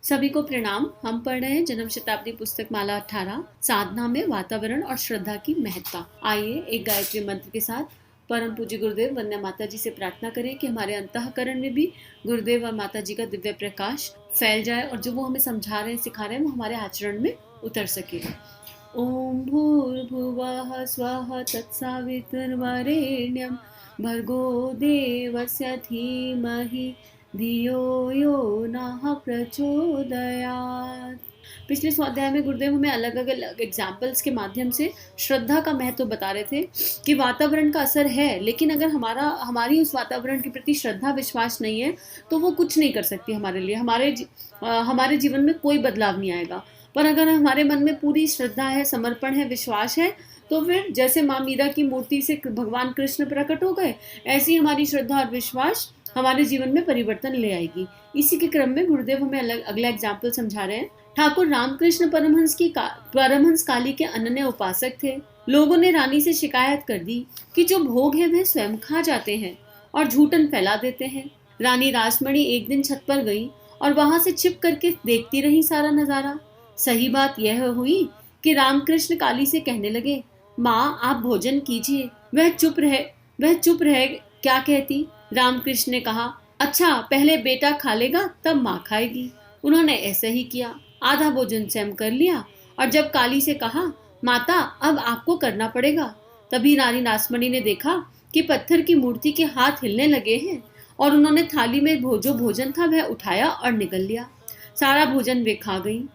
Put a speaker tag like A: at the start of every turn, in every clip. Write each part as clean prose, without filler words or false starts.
A: सभी को प्रणाम। हम पढ़ रहे हैं जन्म शताब्दी पुस्तक माला 18 साधना में वातावरण और श्रद्धा की महत्ता। आइए एक गायत्री मंत्र के साथ परम पूज्य गुरुदेव वंदना माता जी से प्रार्थना करें कि हमारे अंतःकरण में भी गुरुदेव और माता जी का दिव्य प्रकाश फैल जाए और जो वो हमें समझा रहे हैं सिखा रहे हैं वो हमारे आचरण में उतर सके। ओम भूर्भुवः स्वः तत्सवितुर्वरेण्यं भर्गो देवस्य धीमहि धियो यो नः प्रचोदयात्। पिछले स्वाध्याय में गुरुदेव हमें अलग अलग एग्जाम्पल्स के माध्यम से श्रद्धा का महत्व बता रहे थे कि वातावरण का असर है, लेकिन अगर हमारी उस वातावरण के प्रति श्रद्धा विश्वास नहीं है तो वो कुछ नहीं कर सकती हमारे लिए। हमारे जीवन में कोई बदलाव नहीं आएगा। पर अगर हमारे मन में पूरी श्रद्धा है, समर्पण है, विश्वास है, तो फिर जैसे माँ मीरा की मूर्ति से भगवान कृष्ण प्रकट हो गए, ऐसी हमारी श्रद्धा और विश्वास हमारे जीवन में परिवर्तन ले आएगी। इसी के क्रम में गुरुदेव हमें अगला एग्जाम्पल समझा रहे हैं। ठाकुर रामकृष्ण परमहंस काली के अनन्य उपासक थे। लोगों ने रानी से शिकायत कर दी कि जो भोग है वह स्वयं खा जाते हैं और झूठन फैला देते हैं। रानी रासमणि एक दिन छत पर गई और वहां से छिप करके देखती रही सारा नजारा। सही बात यह हुई कि रामकृष्ण काली से कहने लगे, माँ आप भोजन कीजिए। वह चुप रहे क्या कहती। रामकृष्ण ने कहा, अच्छा पहले बेटा खा लेगा तब माँ खाएगी। उन्होंने ऐसा ही किया। आधा भोजन स्वयं कर लिया और जब काली से कहा, माता अब आपको करना पड़ेगा, तभी रानी रासमणि ने देखा कि पत्थर की मूर्ति के हाथ हिलने लगे हैं और उन्होंने थाली में जो भोजन था वह उठाया और निगल लिया। सारा भोजन वे खा गई।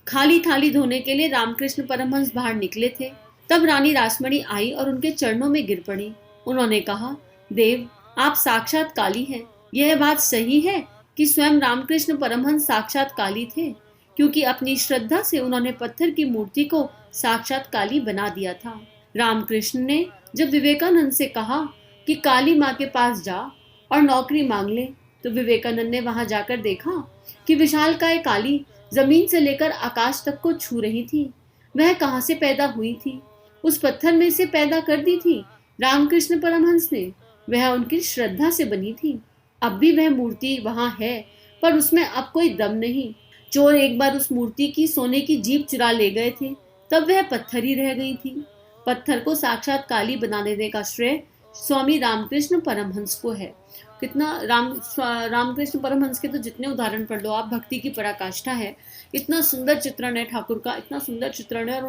A: खाली थाली धोने के लिए रामकृष्ण परमहंस बाहर निकले थे। तब रानी रासमणि आई और उनके चरणों में गिर पड़ी। उन्होंने कहा, देव आप साक्षात काली हैं। यह बात सही है कि स्वयं रामकृष्ण परमहंस साक्षात काली थे, क्योंकि अपनी श्रद्धा से उन्होंने पत्थर की मूर्ति को साक्षात काली बना दिया था। रामकृष्ण ने जब विवेकानंद से कहा कि काली माँ के पास जा और नौकरी मांग ले, तो विवेकानंद ने वहां जाकर देखा कि विशालकाय काली जमीन से लेकर आकाश तक को छू रही थी। वह कहाँ से पैदा हुई थी? उस पत्थर में से पैदा कर दी थी रामकृष्ण परमहंस ने। वह उनकी श्रद्धा से बनी थी। अब भी वह मूर्ति वहां है, पर उसमें अब कोई दम नहीं। चोर एक बार उस मूर्ति की सोने की जीभ चुरा ले गए थे, तब वह पत्थर ही रह गई थी। पत्थर को साक्षात काली बना देने का श्रेय स्वामी रामकृष्ण परमहंस को है। कितना रामकृष्ण परमहंस के तो जितने उदाहरण पढ़ लो आप, भक्ति की पराकाष्ठा है। इतना सुंदर चित्रण है ठाकुर का, इतना सुंदर चित्रण है। और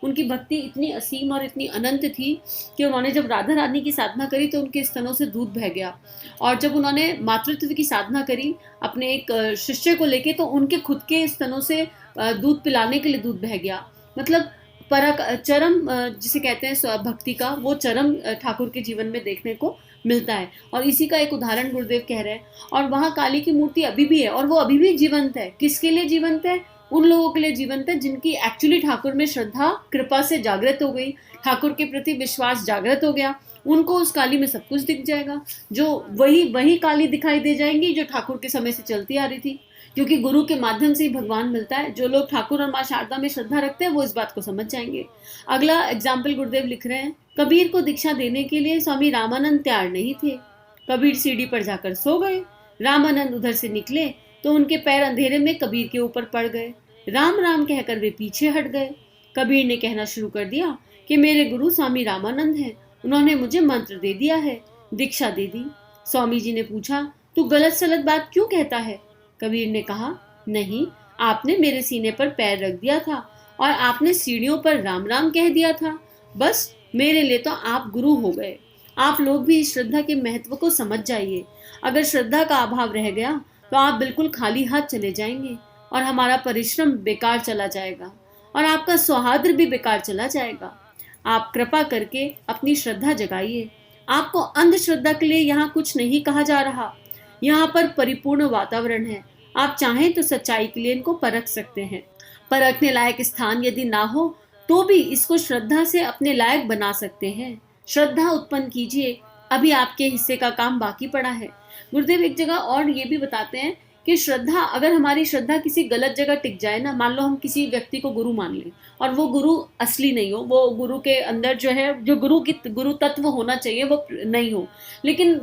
A: उनकी भक्ति इतनी असीम और इतनी अनंत थी कि उन्होंने जब राधा रानी की साधना करी तो उनके स्तनों से दूध बह गया। और जब उन्होंने मातृत्व की साधना करी अपने एक शिष्य को लेके, तो उनके खुद के स्तनों से दूध पिलाने के लिए दूध बह गया। मतलब चरम जिसे कहते हैं भक्ति का, वो चरम ठाकुर के जीवन में देखने को मिलता है। और इसी का एक उदाहरण गुरुदेव कह रहे हैं। और वहां काली की मूर्ति अभी भी है और वो अभी भी जीवंत है। किसके लिए जीवंत है? उन लोगों के लिए जीवंत है जिनकी एक्चुअली ठाकुर में श्रद्धा कृपा से जागृत हो गई, ठाकुर के प्रति विश्वास जागृत हो गया। उनको उस काली में सब कुछ दिख जाएगा। जो वही काली दिखाई दे जाएंगी जो ठाकुर के समय से चलती आ रही थी, क्योंकि गुरु के माध्यम से ही भगवान मिलता है। जो लोग ठाकुर और माँ शारदा में श्रद्धा रखते हैं वो इस बात को समझ जाएंगे। अगला एग्जाम्पल गुरुदेव लिख रहे हैं। कबीर को दीक्षा देने के लिए स्वामी रामानंद तैयार नहीं थे। कबीर सीढ़ी पर जाकर सो गए। रामानंद उधर से निकले तो उनके पैर अंधेरे में कबीर के ऊपर पड़ गए। राम राम कहकर वे पीछे हट गए। कबीर ने कहना शुरू कर दिया कि मेरे गुरु स्वामी रामानंद हैं, उन्होंने मुझे मंत्र दे दिया है, दीक्षा दे दी। स्वामी जी ने पूछा, तू गलत सलत बात क्यों कहता है? कबीर ने कहा, नहीं, आपने मेरे सीने पर पैर रख दिया था और आपने सीढ़ियों पर राम राम कह दिया था। बस मेरे लिए तो आप गुरु हो गए। आप लोग भी इस श्रद्धा के महत्व को समझ जाइए। अगर श्रद्धा का अभाव रह गया तो आप बिल्कुल खाली हाथ चले जाएंगे और हमारा परिश्रम बेकार चला जाएगा और आपका सौहार्द भी बेकार चला जाएगा। आप कृपा करके अपनी श्रद्धा जगाइए। आपको अंधश्रद्धा के लिए यहाँ कुछ नहीं कहा जा रहा। यहाँ पर परिपूर्ण वातावरण है। आप चाहें तो सच्चाई के लिए इनको परख सकते हैं। परखने लायक स्थान यदि ना हो तो भी इसको श्रद्धा से अपने लायक बना सकते हैं। श्रद्धा उत्पन्न कीजिए, अभी आपके हिस्से का काम बाकी पड़ा है। गुरुदेव एक जगह और ये भी बताते हैं कि श्रद्धा, अगर हमारी श्रद्धा किसी गलत जगह टिक जाए ना, मान लो हम किसी व्यक्ति को गुरु मान लें और वो गुरु असली नहीं हो, वो गुरु के अंदर जो है जो गुरु तत्व होना चाहिए वो नहीं हो, लेकिन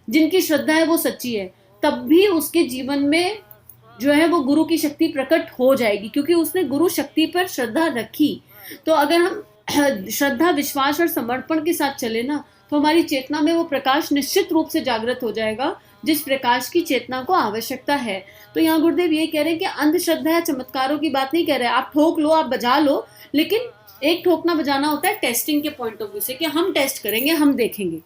A: जिनकी श्रद्धा है वो सच्ची है, तब भी उसके जीवन में जो है वो गुरु की शक्ति प्रकट हो जाएगी, क्योंकि उसने गुरु शक्ति पर श्रद्धा रखी। तो अगर हम श्रद्धा, विश्वास और समर्पण के साथ चले ना, तो हमारी चेतना में वो प्रकाश निश्चित रूप से जागृत हो जाएगा जिस प्रकाश की चेतना को आवश्यकता है। तो यहाँ गुरुदेव ये कह रहे हैं कि अंधश्रद्धा या चमत्कारों की बात नहीं कह रहे, आप ठोक लो, आप बजा लो, लेकिन एक ठोकना बजाना होता है टेस्टिंग के पॉइंट ऑफ व्यू से, कि हम टेस्ट करेंगे, हम देखेंगे,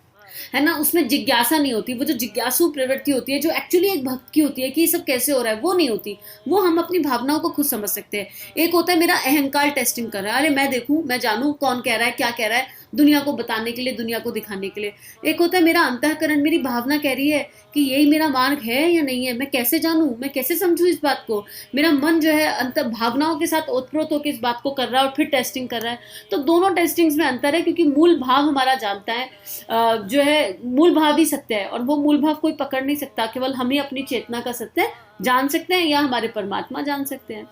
A: है ना। उसमें जिज्ञासा नहीं होती, वो जो जिज्ञासु प्रवृत्ति होती है, जो एक्चुअली एक भक्त की होती है कि ये सब कैसे हो रहा है, वो नहीं होती। वो हम अपनी भावनाओं को खुद समझ सकते हैं। एक होता है मेरा अहंकार टेस्टिंग कर रहा है, अरे मैं देखूं, मैं जानूं कौन कह रहा है, क्या कह रहा है, दुनिया को बताने के लिए, दुनिया को दिखाने के लिए। एक होता है मेरा अंतःकरण, मेरी भावना कह रही है कि यही मेरा मार्ग है या नहीं है, मैं कैसे जानूं, मैं कैसे समझूं इस बात को। मेरा मन जो है अंत भावनाओं के साथ ओतप्रोत होकर इस बात को कर रहा है और फिर टेस्टिंग कर रहा है। तो दोनों टेस्टिंग्स में अंतर है, क्योंकि मूल भाव हमारा जानता है, जो है मूल भाव ही सत्य है, और वो मूल भाव कोई पकड़ नहीं सकता, केवल हम ही अपनी चेतना का सत्य जान सकते हैं या हमारे परमात्मा जान सकते हैं।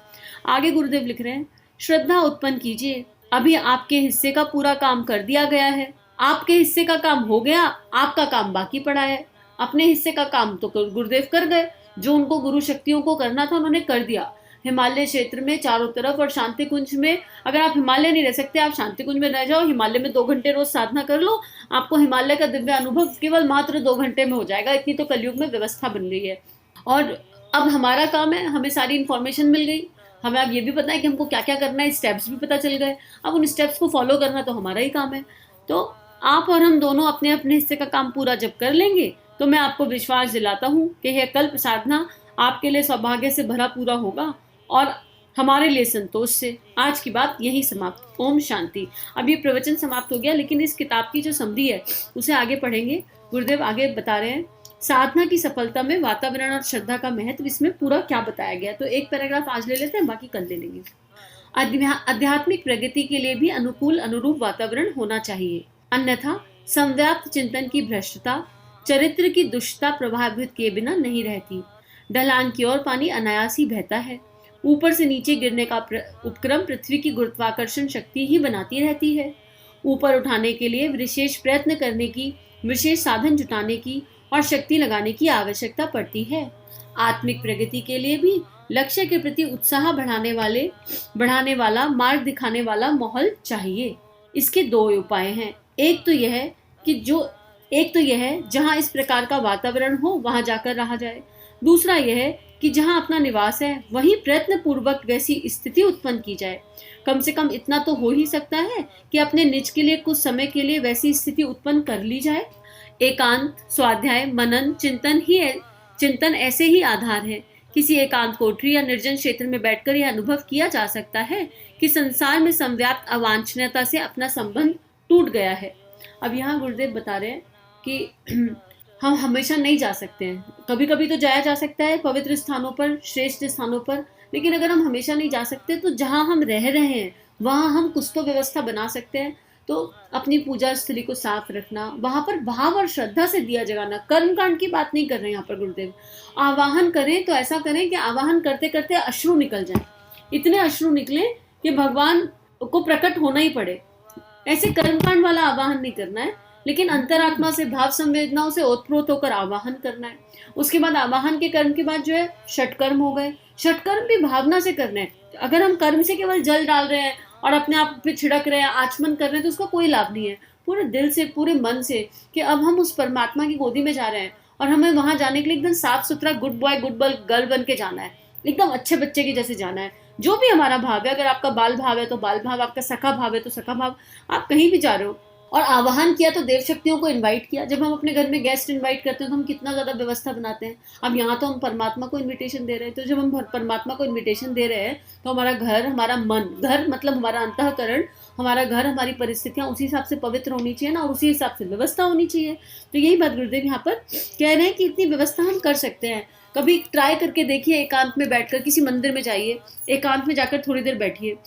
A: आगे गुरुदेव लिख रहे हैं, श्रद्धा उत्पन्न कीजिए, अभी आपके हिस्से का पूरा काम कर दिया गया है। आपके हिस्से का काम हो गया, आपका काम बाकी पड़ा है। अपने हिस्से का काम तो गुरुदेव कर गए, जो उनको गुरु शक्तियों को करना था उन्होंने कर दिया। हिमालय क्षेत्र में चारों तरफ और शांति कुंज में, अगर आप हिमालय नहीं रह सकते, आप शांति कुंज में रह जाओ, हिमालय में 2 घंटे रोज साधना कर लो, आपको हिमालय का दिव्य अनुभव केवल मात्र 2 घंटे में हो जाएगा। इतनी तो कलयुग में व्यवस्था बन रही है। और अब हमारा काम है, हमें सारी इन्फॉर्मेशन मिल गई, हमें अब ये भी पता है कि हमको क्या क्या करना है, स्टेप्स भी पता चल गए, अब उन स्टेप्स को फॉलो करना तो हमारा ही काम है। तो आप और हम दोनों अपने अपने हिस्से का काम पूरा जब कर लेंगे, तो मैं आपको विश्वास दिलाता हूँ कि यह कल्प साधना आपके लिए सौभाग्य से भरा पूरा होगा और हमारे लिए संतोष से। आज की बात यही समाप्त। ओम शांति। अब ये प्रवचन समाप्त हो गया, लेकिन इस किताब की जो समरी है उसे आगे पढ़ेंगे। गुरुदेव आगे बता रहे हैं, साधना की सफलता में वातावरण और श्रद्धा का महत्व, इसमें पूरा क्या बताया गया। तो एक पैराग्राफ आज ले लेते हैं, बाकी कल ले लेंगे। आध्यात्मिक प्रगति के लिए भी अनुकूल अनुरूप वातावरण होना चाहिए, अन्यथा संव्याप्त चिंतन की भ्रष्टता, चरित्र की दुष्टता प्रभावित किए बिना नहीं रहती। ढलान की ओर पानी अनायास ही बहता है, ऊपर से नीचे गिरने का उपक्रम पृथ्वी की गुरुत्वाकर्षण शक्ति ही बनाती रहती है। ऊपर उठाने के लिए विशेष प्रयत्न करने की, विशेष साधन जुटाने की और शक्ति लगाने की आवश्यकता पड़ती है। आत्मिक प्रगति के लिए भी लक्ष्य के प्रति उत्साह बढ़ाने वाला, मार्ग दिखाने वाला माहौल चाहिए। इसके 2 उपाय हैं। एक तो यह जहां इस प्रकार का वातावरण हो वहां जाकर रहा जाए। दूसरा यह कि जहां अपना निवास है वहीं प्रयत्न पूर्वक वैसी स्थिति उत्पन्न की जाए। कम से कम इतना तो हो ही सकता है कि अपने निज के लिए कुछ समय के लिए वैसी स्थिति उत्पन्न कर ली जाए। एकांत, स्वाध्याय, मनन, चिंतन ऐसे ही आधार है। किसी एकांत कोठरी या निर्जन क्षेत्र में बैठकर यह अनुभव किया जा सकता है कि संसार में संव्याप्त अवांछनीयता से अपना संबंध टूट गया है। अब यहाँ गुरुदेव बता रहे हैं कि हम हमेशा नहीं जा सकते हैं, कभी कभी तो जाया जा सकता है पवित्र स्थानों पर, श्रेष्ठ स्थानों पर, लेकिन अगर हम हमेशा नहीं जा सकते तो जहाँ हम रह रहे हैं वहाँ हम कुछ तो व्यवस्था बना सकते हैं। तो अपनी पूजा स्थली को साफ रखना, वहां पर भाव और श्रद्धा से दिया जगाना। कर्मकांड की बात नहीं कर रहे हैं यहाँ पर गुरुदेव। आवाहन करें तो ऐसा करें कि आवाहन करते करते अश्रु निकल जाए, इतने अश्रु निकले कि भगवान को प्रकट होना ही पड़े। ऐसे कर्मकांड वाला आवाहन नहीं करना है, लेकिन अंतरात्मा से, भाव संवेदनाओं से ओतप्रोत होकर आवाहन करना है। उसके बाद आवाहन के कर्म के बाद जो है षटकर्म हो गए। षटकर्म भी भावना से करना है। अगर हम कर्म से केवल जल डाल रहे हैं और अपने आप पे छिड़क रहे हैं, आचमन कर रहे हैं, तो उसका कोई लाभ नहीं है। पूरे दिल से, पूरे मन से कि अब हम उस परमात्मा की गोदी में जा रहे हैं और हमें वहां जाने के लिए एकदम साफ सुथरा गुड बॉय गुड गर्ल बन के जाना है, एकदम अच्छे बच्चे के जैसे जाना है। जो भी हमारा भाव है, अगर आपका बाल भाव है तो बाल भाव, आपका सखा भाव है तो सखा भाव, आप कहीं भी जा रहे हो। और आवाहन किया तो देव शक्तियों को इनवाइट किया। जब हम अपने घर में गेस्ट इनवाइट करते हैं तो हम कितना ज्यादा व्यवस्था बनाते हैं। अब यहाँ तो हम परमात्मा को इनविटेशन दे रहे हैं, तो जब हम परमात्मा को इनविटेशन दे रहे हैं तो हमारा घर, हमारा मन, घर मतलब हमारा अंतःकरण, हमारा घर, हमारी परिस्थितियां उसी हिसाब से पवित्र होनी चाहिए ना, और उसी हिसाब से व्यवस्था होनी चाहिए। तो यही बात गुरुदेव यहाँ पर कह रहे हैं कि इतनी व्यवस्था हम कर सकते हैं। कभी ट्राई करके देखिए, एकांत में बैठकर किसी मंदिर में जाइए, एकांत में जाकर थोड़ी देर बैठिए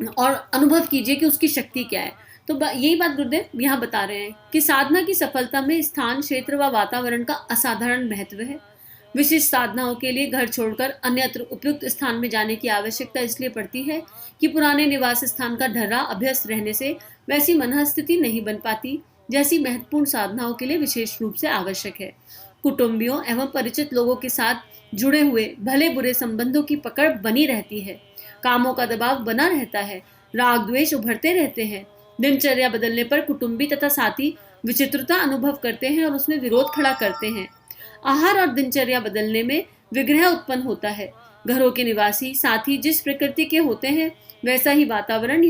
A: और अनुभव कीजिए कि उसकी शक्ति क्या है। तो यही बात गुरुदेव यहाँ बता रहे हैं कि साधना की सफलता में स्थान, क्षेत्र व वातावरण का असाधारण महत्व है। विशिष्ट साधनाओं के लिए घर छोड़कर अन्यत्र उपयुक्त स्थान में जाने की आवश्यकता इसलिए पड़ती है कि पुराने निवास स्थान का ढर्रा अभ्यस्त रहने से वैसी मनः स्थिति नहीं बन पाती जैसी महत्वपूर्ण साधनाओं के लिए विशेष रूप से आवश्यक है। कुटुंबियों एवं परिचित लोगों के साथ जुड़े हुए भले बुरे संबंधों की पकड़ बनी रहती है। कामों का दबाव बना रहता है, राग द्वेष उभरते रहते हैं। दिनचर्या बदलने पर कुटुंबी तथा साथी विचित्रता अनुभव करते हैं और उसमें विरोध खड़ा करते हैं। आहार और दिनचर्या बदलने में विग्रह उत्पन्न होता है। घरों के निवासी साथी जिस प्रकृति के होते हैं वैसा ही वातावरण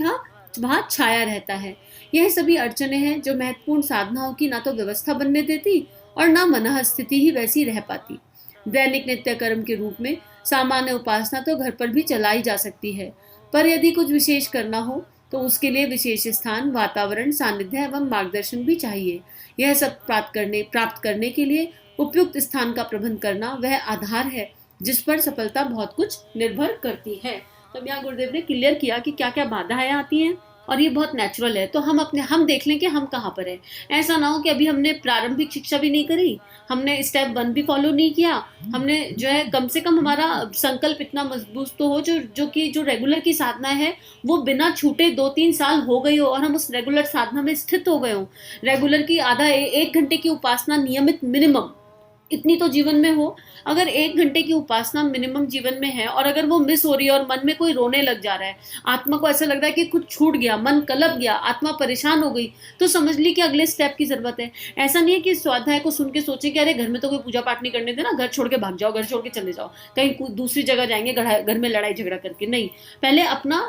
A: वहाँ छाया रहता है। यह सभी अड़चने हैं जो महत्वपूर्ण साधनाओं की ना तो व्यवस्था बनने देती और ना मनः स्थिति ही वैसी रह पाती। दैनिक नित्य कर्म के रूप में सामान्य उपासना तो घर पर भी चलाई जा सकती है, पर यदि कुछ विशेष करना हो तो उसके लिए विशेष स्थान, वातावरण, सानिध्य एवं मार्गदर्शन भी चाहिए। यह सब प्राप्त करने के लिए उपयुक्त स्थान का प्रबंध करना वह आधार है जिस पर सफलता बहुत कुछ निर्भर करती है। तो यहाँ गुरुदेव ने क्लियर किया कि क्या क्या बाधाएं आती हैं और ये बहुत नेचुरल है। तो हम देख लें कि हम कहाँ पर हैं। ऐसा ना हो कि अभी हमने प्रारंभिक शिक्षा भी नहीं करी, हमने स्टेप 1 भी फॉलो नहीं किया, हमने जो है कम से कम हमारा संकल्प इतना मजबूत तो हो जो रेगुलर की साधना है वो बिना छूटे 2-3 साल हो गई हो और हम उस रेगुलर साधना में स्थित हो गए हो। रेगुलर की आधा 1 घंटे की उपासना नियमित मिनिमम इतनी तो जीवन में हो। अगर 1 घंटे की उपासना मिनिमम जीवन में है और अगर वो मिस हो रही है और मन में कोई रोने लग जा रहा है, आत्मा को ऐसा लग रहा है कि कुछ छूट गया, मन कलप गया, आत्मा परेशान हो गई, तो समझ ली कि अगले स्टेप की जरूरत है। ऐसा नहीं है कि स्वाध्याय को सुन के सोचे कि अरे घर में तो कोई पूजा पाठ नहीं करने देना, घर छोड़ के भाग जाओ, घर छोड़ के चले जाओ, कहीं दूसरी जगह जाएंगे घर में लड़ाई झगड़ा करके। नहीं, पहले अपना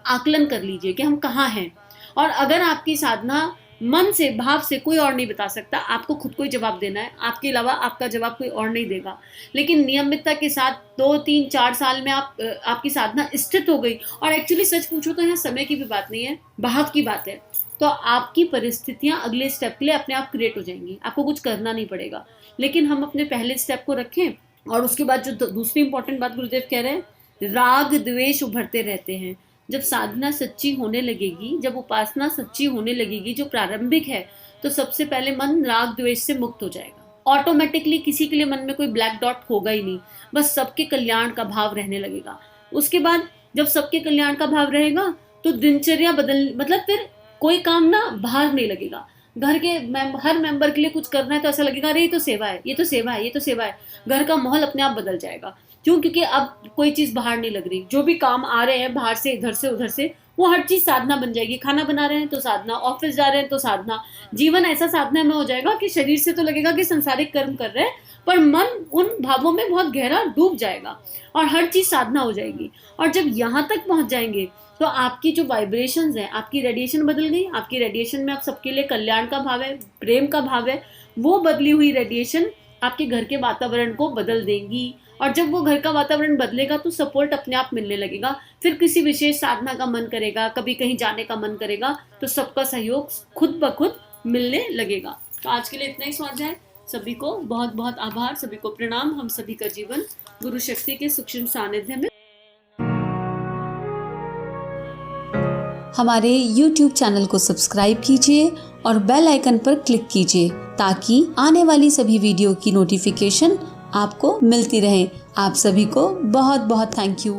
A: आकलन कर लीजिए कि हम कहाँ हैं। और अगर आपकी साधना मन से, भाव से कोई और नहीं बता सकता, आपको खुद को ही जवाब देना है, आपके अलावा आपका जवाब कोई और नहीं देगा। लेकिन नियमितता के साथ 2-3-4 साल में आपकी साधना स्थित हो गई, और एक्चुअली सच पूछो तो यहाँ समय की भी बात नहीं है, भाव की बात है, तो आपकी परिस्थितियां अगले स्टेप के लिए अपने आप क्रिएट हो जाएंगी, आपको कुछ करना नहीं पड़ेगा। लेकिन हम अपने पहले स्टेप को रखें। और उसके बाद जो दूसरी इंपॉर्टेंट बात गुरुदेव कह रहे हैं, राग द्वेष उभरते रहते हैं। जब साधना सच्ची होने लगेगी, जब उपासना सच्ची होने लगेगी जो प्रारंभिक है, तो सबसे पहले मन राग द्वेष से मुक्त हो जाएगा। ऑटोमेटिकली किसी के लिए मन में कोई ब्लैक डॉट होगा ही नहीं, बस सबके कल्याण का भाव रहने लगेगा। उसके बाद जब सबके कल्याण का भाव रहेगा तो दिनचर्या मतलब फिर कोई काम ना बाहर नहीं लगेगा। घर के हर मेंबर के लिए कुछ करना है तो ऐसा लगेगा अरे ये तो सेवा है, ये तो सेवा है, ये तो सेवा है। घर का माहौल अपने आप बदल जाएगा। क्यों? क्योंकि अब कोई चीज बाहर नहीं लग रही, जो भी काम आ रहे हैं बाहर से, इधर से उधर से, वो हर चीज साधना बन जाएगी। खाना बना रहे हैं तो साधना, ऑफिस जा रहे हैं तो साधना, जीवन ऐसा साधना में हो जाएगा कि शरीर से तो लगेगा कि संसारिक कर्म कर रहे हैं, पर मन उन भावों में बहुत गहरा डूब जाएगा और हर चीज साधना हो जाएगी। और जब यहाँ तक पहुंच जाएंगे तो आपकी जो वाइब्रेशंस है, आपकी रेडिएशन बदल गई। आपकी रेडिएशन में आप सबके लिए कल्याण का भाव है, प्रेम का भाव है। वो बदली हुई रेडिएशन आपके घर के वातावरण को बदल देंगी, और जब वो घर का वातावरण बदलेगा तो सपोर्ट अपने आप मिलने लगेगा। फिर किसी विशेष साधना का मन करेगा, कभी कहीं जाने का मन करेगा, तो सबका सहयोग खुद ब खुद मिलने लगेगा। तो आज के लिए इतना ही स्वाध्याय। सभी को बहुत बहुत आभार, सभी को प्रणाम। हम सभी का जीवन गुरु शक्ति के सूक्ष्म सानिध्य में।
B: हमारे YouTube चैनल को सब्सक्राइब कीजिए और बेल आइकन पर क्लिक कीजिए ताकि आने वाली सभी वीडियो की नोटिफिकेशन आपको मिलती रहे। आप सभी को बहुत बहुत थैंक यू।